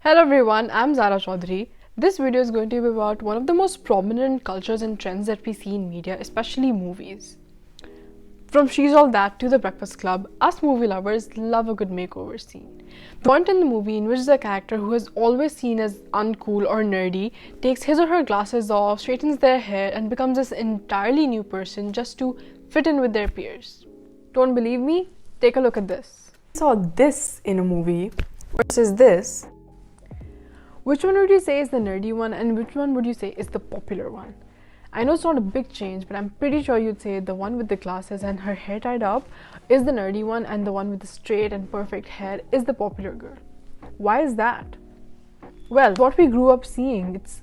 Hello everyone, I'm Zara Chaudhary. This video is going to be about one of the most prominent cultures and trends that we see in media, especially movies. From She's All That to The Breakfast Club, us movie lovers love a good makeover scene. The point in the movie in which the character who is always seen as uncool or nerdy takes his or her glasses off, straightens their hair and becomes this entirely new person just to fit in with their peers. Don't believe me? Take a look at this. I saw this in a movie versus this. Which one would you say is the nerdy one and which one would you say is the popular one? I know it's not a big change, but I'm pretty sure you'd say the one with the glasses and her hair tied up is the nerdy one and the one with the straight and perfect hair is the popular girl. Why is that? Well, what we grew up seeing, it's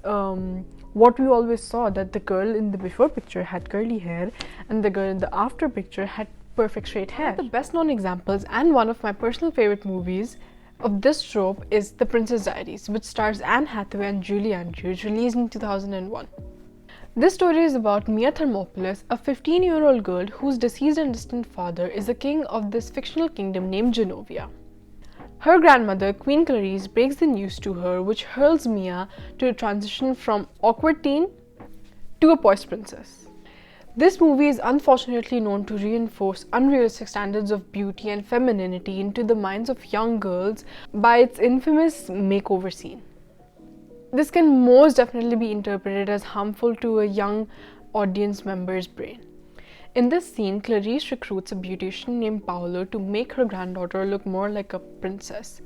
what we always saw, that the girl in the before picture had curly hair and the girl in the after picture had perfect straight hair. The best known examples and one of my personal favorite movies of this trope is The Princess Diaries, which stars Anne Hathaway and Julie Andrews, released in 2001. This story is about Mia Thermopolis, a 15-year-old girl whose deceased and distant father is the king of this fictional kingdom named Genovia. Her grandmother, Queen Clarice, breaks the news to her, which hurls Mia to a transition from awkward teen to a poised princess. This movie is unfortunately known to reinforce unrealistic standards of beauty and femininity into the minds of young girls by its infamous makeover scene. This can most definitely be interpreted as harmful to a young audience member's brain. In this scene, Clarice recruits a beautician named Paolo to make her granddaughter look more like a princess.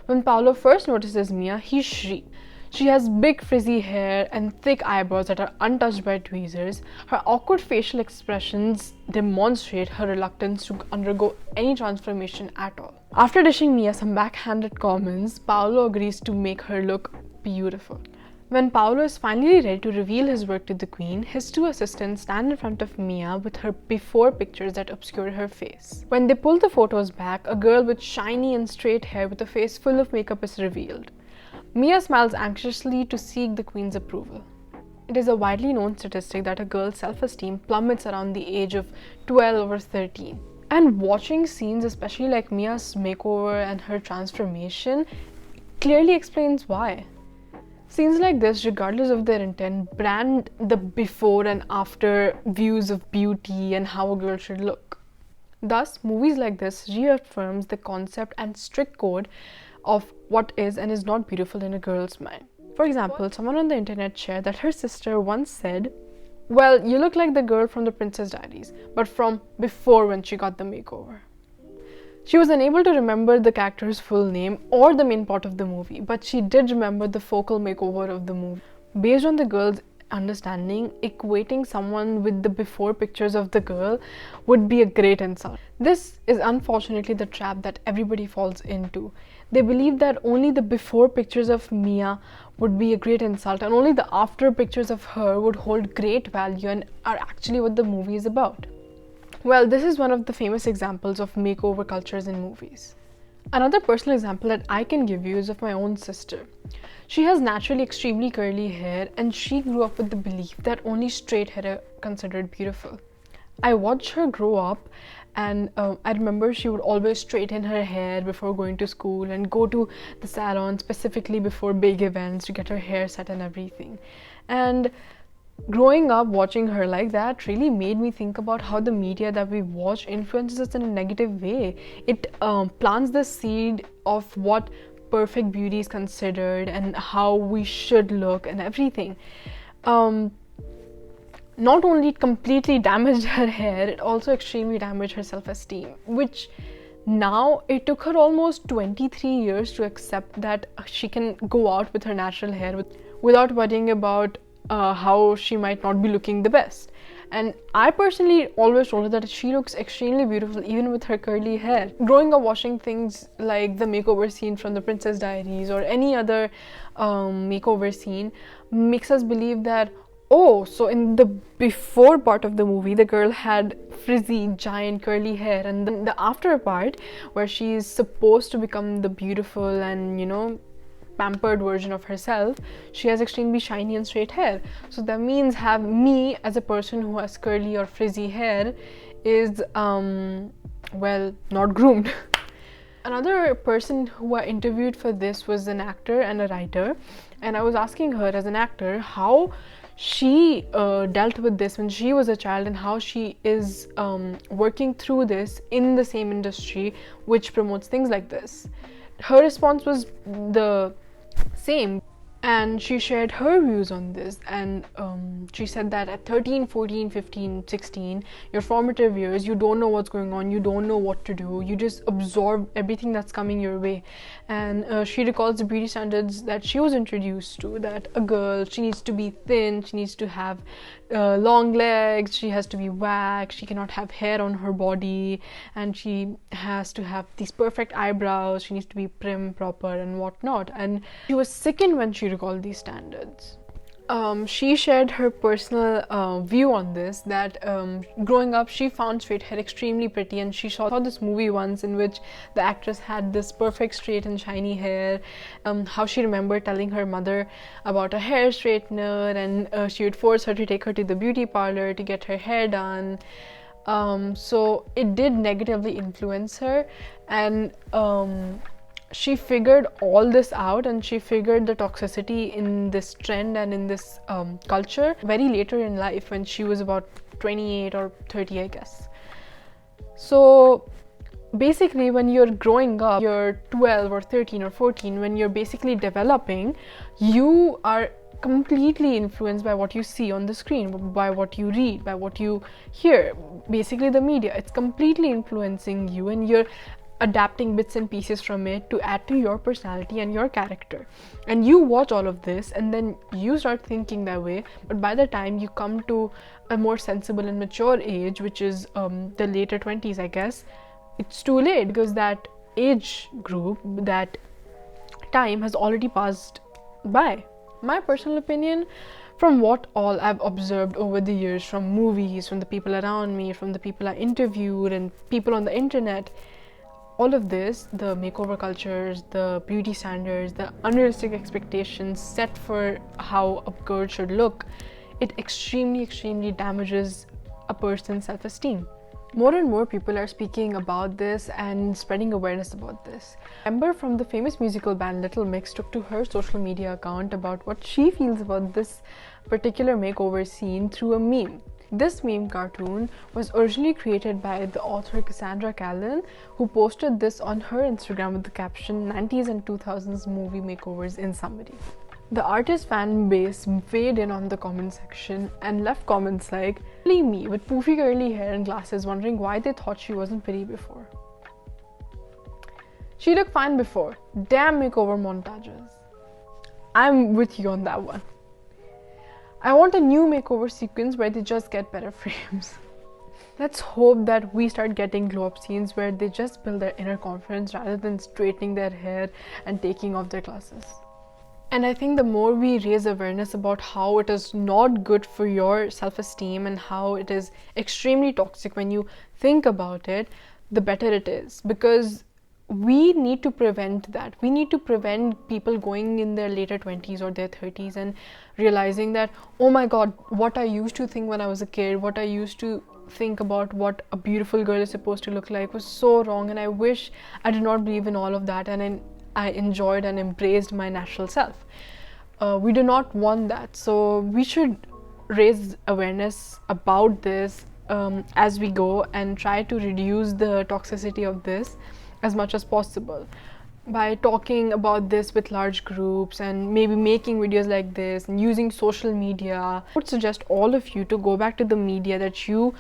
When Paolo first notices Mia, he shrieks. She has big frizzy hair and thick eyebrows that are untouched by tweezers. Her awkward facial expressions demonstrate her reluctance to undergo any transformation at all. After dishing Mia some backhanded comments, Paolo agrees to make her look beautiful. When Paolo is finally ready to reveal his work to the queen, his two assistants stand in front of Mia with her before pictures that obscure her face. When they pull the photos back, a girl with shiny and straight hair with a face full of makeup is revealed. Mia smiles anxiously to seek the queen's approval. It is a widely known statistic that a girl's self-esteem plummets around the age of 12 or 13. And watching scenes, especially like Mia's makeover and her transformation, clearly explains why. Scenes like this, regardless of their intent, brand the before and after views of beauty and how a girl should look. Thus, movies like this reaffirms the concept and strict code of what is and is not beautiful in a girl's mind. For example, someone on the internet shared that her sister once said, "Well, you look like the girl from The Princess Diaries, but from before when she got the makeover." She was unable to remember the character's full name or the main plot of the movie, but she did remember the focal makeover of the movie. Based on the girl's understanding, equating someone with the before pictures of the girl would be a great insult. This is unfortunately the trap that everybody falls into. They believe that only the before pictures of Mia would be a great insult and only the after pictures of her would hold great value and are actually what the movie is about. Well, this is one of the famous examples of makeover cultures in movies. Another personal example that I can give you is of my own sister. She has naturally extremely curly hair and she grew up with the belief that only straight hair are considered beautiful. I watched her grow up and I remember she would always straighten her hair before going to school and go to the salon specifically before big events to get her hair set and everything. And growing up watching her like that really made me think about how the media that we watch influences us in a negative way. It plants the seed of what perfect beauty is considered and how we should look and everything. Not only it completely damaged her hair, it also extremely damaged her self-esteem, which now it took her almost 23 years to accept that she can go out with her natural hair without worrying about how she might not be looking the best. And I personally always told her that she looks extremely beautiful even with her curly hair. Growing up watching things like the makeover scene from The Princess Diaries or any other makeover scene makes us believe that, oh, so in the before part of the movie, the girl had frizzy, giant, curly hair, and then the after part, where she's supposed to become the beautiful and, pampered version of herself, she has extremely shiny and straight hair. So that means have me as a person who has curly or frizzy hair is, well, not groomed. Another person who I interviewed for this was an actor and a writer, and I was asking her as an actor how she dealt with this when she was a child and how she is working through this in the same industry which promotes things like this. Her response was the same, and she shared her views on this, and she said that at 13, 14, 15, 16, your formative years, you don't know what's going on, you don't know what to do, you just absorb everything that's coming your way. And she recalls the beauty standards that she was introduced to, that a girl, she needs to be thin, she needs to have long legs, she has to be waxed, she cannot have hair on her body, and she has to have these perfect eyebrows, she needs to be prim, proper, and whatnot. And she was sickened when she recalled these standards. She shared her personal view on this, that growing up she found straight hair extremely pretty, and she saw this movie once in which the actress had this perfect straight and shiny hair. How she remembered telling her mother about a hair straightener, and she would force her to take her to the beauty parlor to get her hair done. So it did negatively influence her, and she figured all this out, and she figured the toxicity in this trend and in this culture very later in life, when she was about 28 or 30, I guess. So basically, when you're growing up, you're 12 or 13 or 14, when you're basically developing, you are completely influenced by what you see on the screen, by what you read, by what you hear. Basically, the media, it's completely influencing you, and you're adapting bits and pieces from it to add to your personality and your character. And you watch all of this, and then you start thinking that way, but by the time you come to a more sensible and mature age, which is the later 20s, I guess, it's too late, because that age group, that time has already passed by. My personal opinion, from what all I've observed over the years, from movies, from the people around me, from the people I interviewed, and people on the internet, all of this, the makeover cultures, the beauty standards, the unrealistic expectations set for how a girl should look, it extremely damages a person's self-esteem. More and more people are speaking about this and spreading awareness about this. A member from the famous musical band Little Mix took to her social media account about what she feels about this particular makeover scene through a meme. This meme cartoon was originally created by the author Cassandra Callan, who posted this on her Instagram with the caption 90s and 2000s movie makeovers in summary. The artist's fan base weighed in on the comment section and left comments like, "Only me with poofy curly hair and glasses wondering why they thought she wasn't pretty before. She looked fine before. Damn makeover montages." I'm with you on that one. I want a new makeover sequence where they just get better frames. Let's hope that we start getting glow-up scenes where they just build their inner confidence rather than straightening their hair and taking off their glasses. And I think the more we raise awareness about how it is not good for your self-esteem and how it is extremely toxic when you think about it, the better it is. Because we need to prevent that. We need to prevent people going in their later 20s or their 30s and realizing that, oh my god, what I used to think when I was a kid, what I used to think about what a beautiful girl is supposed to look like was so wrong, and I wish I did not believe in all of that, and I enjoyed and embraced my natural self. We do not want that, so we should raise awareness about this as we go and try to reduce the toxicity of this as much as possible by talking about this with large groups and maybe making videos like this and using social media. I would suggest all of you to go back to the media that you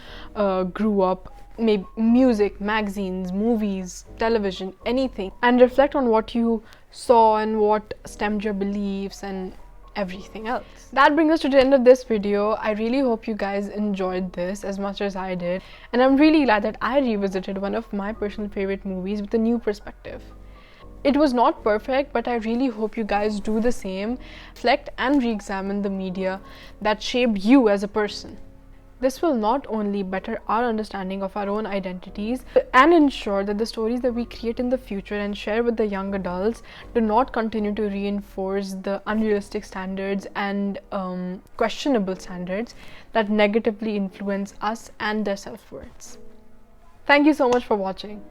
grew up, maybe music, magazines, movies, television, anything, and reflect on what you saw and what stemmed your beliefs and everything else. That brings us to the end of this video. I really hope you guys enjoyed this as much as I did, and I'm really glad that I revisited one of my personal favorite movies with a new perspective. It was not perfect, but I really hope you guys do the same. Reflect and re-examine the media that shaped you as a person. This will not only better our understanding of our own identities and ensure that the stories that we create in the future and share with the young adults do not continue to reinforce the unrealistic standards and questionable standards that negatively influence us and their self-worths. Thank you so much for watching.